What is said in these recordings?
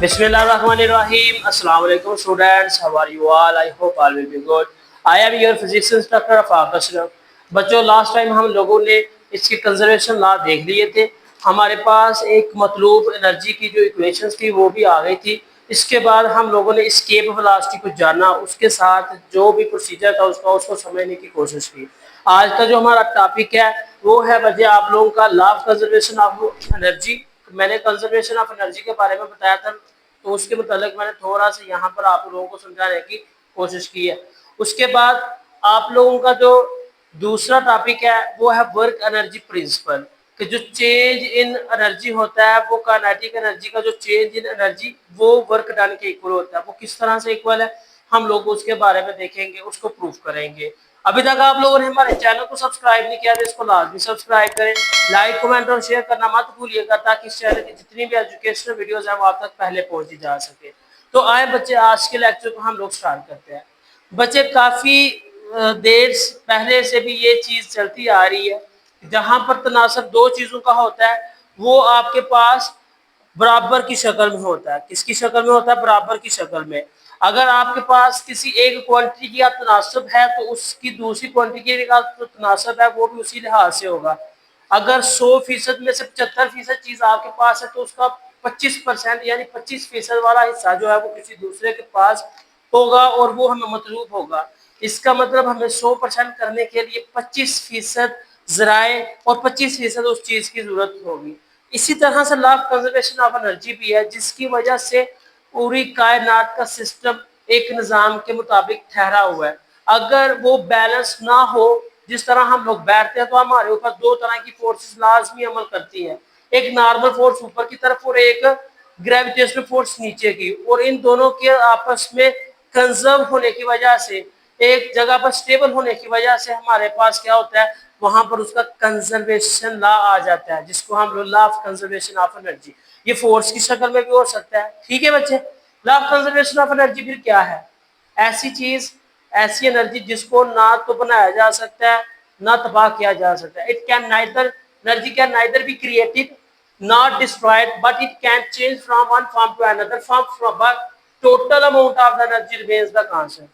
Bismillahirrahmanirrahim. Assalamu alaikum students. How are you all? I hope all will be good. I am your physics instructor Afaq Ashraf. बच्चों last time हम लोगों ने इसके conservation law देख लिए थे। हमारे पास एक मतलूब एनर्जी की जो इक्वेशंस थी वो भी आ गई थी। इसके बाद हम लोगों ने एस्केप वेलोसिटी को जाना, उसके साथ जो भी प्रोसीजर था उसको समझने की कोशिश की। आज का जो हमारा टॉपिक है वो है बच्चे आप लोगों का law of conservation of energy. मैंने कंजर्वेशन ऑफ एनर्जी के बारे में बताया था, तो उसके मुताबिक मैंने थोड़ा सा यहाँ पर आप लोगों को समझाने की कोशिश की है। उसके बाद आप लोगों का जो दूसरा टॉपिक है वो है वर्क एनर्जी प्रिंसिपल, कि जो चेंज इन एनर्जी होता है वो काइनेटिक एनर्जी का जो चेंज इन एनर्जी वो वर्क डन के इक्वल होता है। वो किस तरह से इक्वल है हम लोग उसके बारे में देखेंगे, उसको प्रूफ करेंगे। अभी तक आप लोगों ने हमारे चैनल को सब्सक्राइब नहीं किया तो इसको लाजमी सब्सक्राइब करें, लाइक कमेंट और शेयर करना मत भूलिएगा ताकि इस चैनल की जितनी भी एजुकेशनल वीडियोस हैं वो आप तक पहले पहुंची जा सके। तो आए बच्चे आज के लेक्चर को हम लोग स्टार्ट करते हैं। बच्चे काफ़ी देर पहले से भी ये चीज़ चलती आ रही है, जहाँ पर तनासब दो चीज़ों का होता है वो आपके पास बराबर की शक्ल में होता है। किसकी शक्ल में होता है? बराबर की शक्ल में। अगर आपके पास किसी एक क्वांटिटी का तनासब है तो उसकी दूसरी क्वांटिटी का जो तनासब है वो भी उसी लिहाज से होगा। अगर 100% में से 75% चीज आपके पास है तो उसका 25% यानी 25% वाला हिस्सा जो है वो किसी दूसरे के पास होगा और वो हमें मतलूब होगा। इसका मतलब हमें 100% करने के लिए 25% जराए और 25% उस चीज की जरूरत होगी। इसी तरह से law of conservation of energy भी है, जिसकी वजह से पूरी कायनात का सिस्टम एक निज़ाम के मुताबिक ठहरा हुआ है। अगर वो बैलेंस ना हो, जिस तरह हम लोग बैठते हैं तो हमारे ऊपर दो तरह की फोर्सेस लाजमी अमल करती है, एक नॉर्मल फोर्स ऊपर की तरफ और एक ग्रेविटेशनल फोर्स नीचे की। और इन दोनों के आपस में कंजर्व होने की वजह से, एक जगह पर स्टेबल होने की वजह से हमारे पास क्या होता है, वहां पर उसका कंजर्वेशन लॉ आ जाता है, जिसको हम लोग law of conservation of energy. ये फोर्स की शक्ल में भी हो सकता है। ठीक है बच्चे, law of conservation of energy फिर क्या है? ऐसी चीज, ऐसी एनर्जी जिसको ना तो बनाया जा सकता है ना तबाह किया जा सकता है। It can neither, energy can neither be created not destroyed, but it can change from one form to another form, but total amount of the energy remains the constant.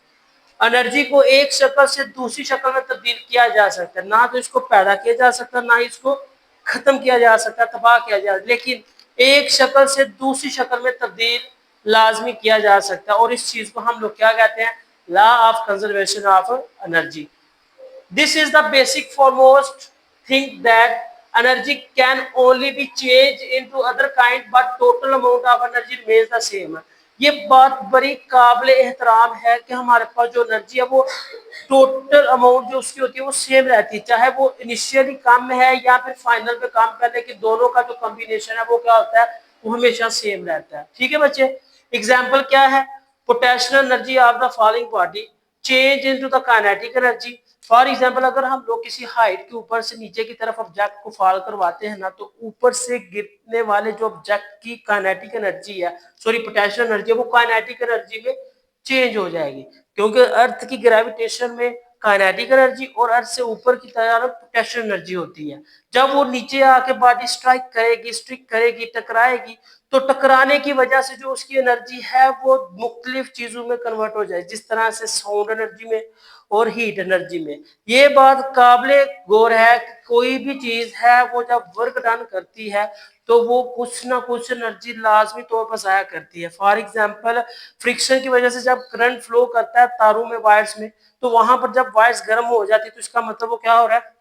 Energy को एक शक्ल से दूसरी शक्ल में तब्दील किया जा सकता है, ना तो इसको पैदा किया जा सकता, ना इसको खत्म किया जा सकता, तबाह किया जा सकता, लेकिन एक शक्ल से दूसरी शक्ल में तब्दील लाजमी किया जा सकता है। और इस चीज को हम लोग क्या कहते हैं? Law of conservation of energy. This is the basic foremost thing that energy can only be changed into other kind, but total amount of energy remains the same. ये बात बड़ी काबिल एहतराम है कि हमारे पास जो एनर्जी है वो टोटल अमाउंट जो उसकी होती है वो सेम रहती है, चाहे वो इनिशियली कम है या फिर फाइनल पे कम है, लेकिन दोनों का जो कॉम्बिनेशन है वो क्या होता है, वो हमेशा सेम रहता है। ठीक है बच्चे, एग्जाम्पल क्या है? Potential energy of the following body change into the kinetic energy. For example, अगर हम लोग किसी हाइट के ऊपर से नीचे की तरफ ऑब्जेक्ट को फॉल करवाते हैं ना, तो ऊपर से गिरने वाले जो ऑब्जेक्ट की काइनेटिक एनर्जी है, सॉरी पोटेंशियल एनर्जी है, वो काइनेटिक एनर्जी में चेंज हो जाएगी, क्योंकि अर्थ की ग्रेविटेशन में काइनेटिक एनर्जी और अर्थ से ऊपर की तरफ पोटेंशियल एनर्जी होती है। जब वो नीचे आके बॉडी स्ट्राइक करेगी, टकराएगी, तो टकराने की वजह से जो उसकी एनर्जी है वो मुख्तलिफ चीजों में कन्वर्ट हो जाए, जिस तरह से साउंड एनर्जी में और हीट एनर्जी में। ये बात काबिले गौर है कि कोई भी चीज है वो जब वर्क डन करती है तो वो कुछ ना कुछ एनर्जी लाजमी तौर पर जाया करती है। फॉर एग्जांपल, फ्रिक्शन की वजह से जब करंट फ्लो करता है तारों में, वायर्स में, तो वहां पर जब वायर्स गर्म हो जाती है तो इसका मतलब वो क्या हो रहा है,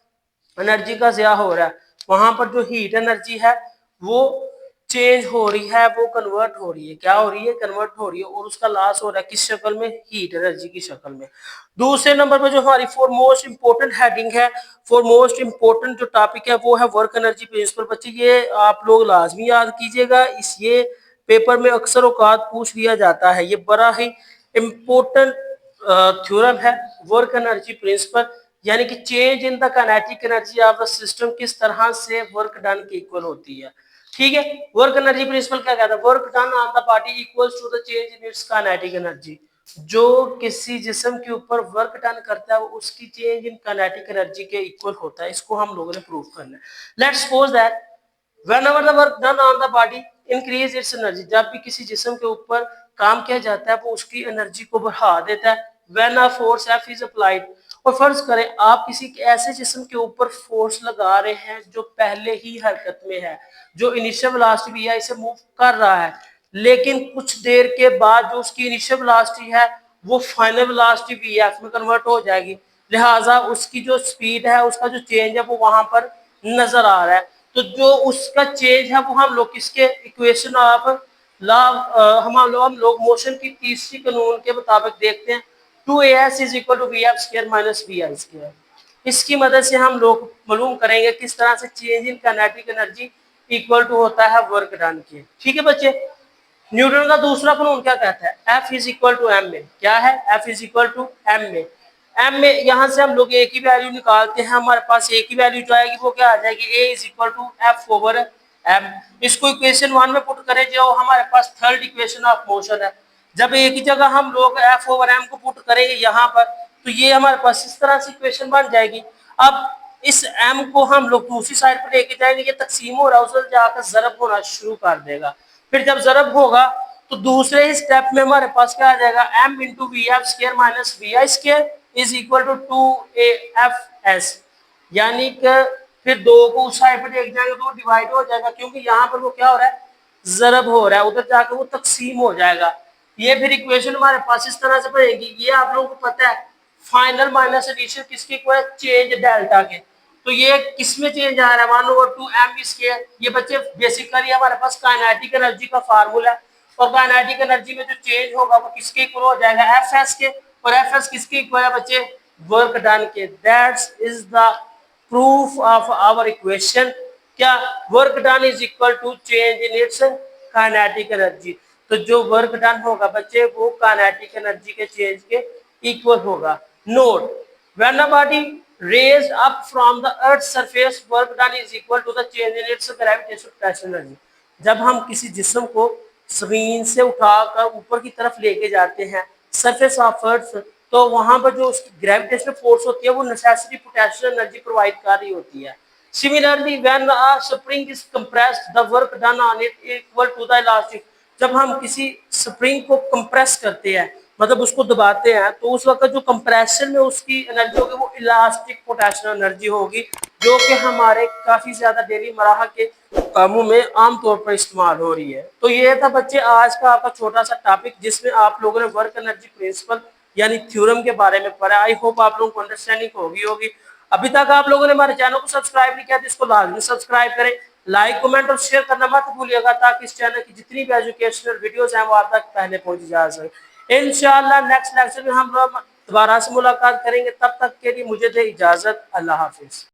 एनर्जी का ज़या हो रहा है। वहां पर जो हीट एनर्जी है वो चेंज हो रही है, वो कन्वर्ट हो रही है। क्या हो रही है? कन्वर्ट हो रही है, और उसका लॉस हो रहा है किस शक्ल में? हीट एनर्जी की शक्ल में। दूसरे नंबर पर जो हमारी फॉर मोस्ट इंपोर्टेंट हेडिंग है, फॉर मोस्ट इंपोर्टेंट जो टॉपिक है वो है वर्क एनर्जी प्रिंसिपल। बच्चे ये आप लोग लाजमी याद कीजिएगा, इस ये पेपर में अक्सर औकात पूछ लिया जाता है। ये बड़ा ही इम्पोर्टेंट थ्योरम है, वर्क एनर्जी प्रिंसिपल, यानी कि change in the kinetic energy of the system किस तरह से वर्क डन की इक्वल होती है। ठीक है, वर्क एनर्जी प्रिंसिपल क्या कहता है? Work done on the body equals to the change in its kinetic energy. जो किसी जिस्म के ऊपर वर्क डन करता है वो उसकी चेंज इन काइनेटिक एनर्जी के इक्वल होता है। इसको हम लोगों ने प्रूव करना है। Let's suppose that whenever the work done on the body increase its energy, जब भी किसी जिस्म के ऊपर काम किया जाता है वो उसकी एनर्जी को बढ़ा देता है। When a force F is applied, और फर्ज करें आप किसी ऐसे जिस्म के ऊपर फोर्स लगा रहे हैं जो पहले ही हरकत में है, जो इनिशियल वेलोसिटी भी है इसे मूव कर रहा है, लेकिन कुछ देर के बाद जो उसकी इनिशियल वेलोसिटी है वो फाइनल वेलोसिटी वी एफ में कन्वर्ट हो जाएगी, लिहाजा उसकी जो स्पीड है उसका जो चेंज है वो वहां पर नजर आ रहा है। तो जो उसका चेंज है वो हम लोग किसके इक्वेशन ऑफ लॉ, हम लोग मोशन की तीसरी कानून के मुताबिक देखते हैं, 2as is equal to V F square minus V I square. इसकी मदद से हम लोग मालूम करेंगे किस तरह से change in kinetic energy equal to होता है वर्क डन के। ठीक है बच्चे, न्यूटन का दूसरा कानून क्या कहता है, F is equal to M में। क्या है, F is equal to M में। एम में यहाँ से हम लोग ए की वैल्यू निकालते हैं, हमारे पास ए की वैल्यू जो आएगी वो क्या आ जाएगी, A is equal to F over M. इसको इक्वेशन 1 में पुट करें जो हमारे पास थर्ड इक्वेशन ऑफ मोशन है। जब ए की जगह हम लोग एफ ओवर एम को पुट करेंगे यहाँ पर तो ये हमारे पास इस तरह से इक्वेशन बन जाएगी। अब इस एम को हम लोग दूसरी साइड पर लेके जाएंगे, ये तकसीम हो रहा है उधर जाकर ज़रब होना शुरू कर देगा। फिर जब ज़रब होगा तो दूसरे ही स्टेप में हमारे पास क्या आ जाएगा, m into V F square minus V I square is equal to 2af(s), यानी कि फिर दो को उस साइड पर देख जाएंगे तो डिवाइड हो जाएगा, क्योंकि यहाँ पर वो क्या हो रहा है, ज़रब हो रहा है, उधर जाकर वो तकसीम हो जाएगा। ये फिर इक्वेशन हमारे पास इस तरह से बनेगी। ये आप लोगों को पता है फाइनल माइनस एडिशन किसके इक्वल है, चेंज डेल्टा के। तो ये किसमें चेंज आ रहा है, 1/2m स्क्वायर। ये बच्चे बेसिकली हमारे पास काइनेटिक एनर्जी का फार्मूला है, और काइनेटिक एनर्जी में जो चेंज होगा वो किसके इक्वल हो जाएगा, एफ के, और एफ किसके इक्वल है बच्चे, वर्क डन के। That's is the proof of our equation, क्या, work done is equal to change in its kinetic energy. तो जो वर्क डन होगा बच्चे वो काइनेटिक एनर्जी के चेंज के इक्वल होगा। Note, when a body raised up from the earth's surface, work done is equal to the change in its gravitational potential energy। जब हम किसी जिस्म को जमीन से उठाकर ऊपर की तरफ लेके जाते हैं सरफेस ऑफ अर्थ, तो वहां पर जो उसकी ग्रेविटेशनल फोर्स होती है वो नेसेसरी पोटेंशियल एनर्जी प्रोवाइड कर रही होती है। Similarly when a spring is compressed, the work done on it equal to the elastic. जब हम किसी स्प्रिंग को कंप्रेस करते हैं, मतलब उसको दबाते हैं, तो उस वक्त जो कंप्रेशन में उसकी एनर्जी होगी वो इलास्टिक पोटेंशियल एनर्जी होगी, जो कि हमारे काफी ज्यादा डेली मराह के कामों में आमतौर पर इस्तेमाल हो रही है। तो ये था बच्चे आज का आपका छोटा सा टॉपिक, जिसमें आप लोगों ने वर्क एनर्जी प्रिंसिपल यानी थ्योरम के बारे में पढ़ा। आई होप आप लोगों को अंडरस्टैंडिंग होगी। अभी तक आप लोगों ने हमारे चैनल को सब्सक्राइब नहीं किया तो इसको लाजमी सब्सक्राइब करें, लाइक कमेंट और शेयर करना मत भूलिएगा, ताकि इस चैनल की जितनी भी एजुकेशनल वीडियोस हैं वो आप तक पहले पहुंची जा सके। इंशाल्लाह नेक्स्ट लेक्चर में हम लोग दोबारा से मुलाकात करेंगे, तब तक के लिए मुझे दे इजाजत, अल्लाह हाफिज।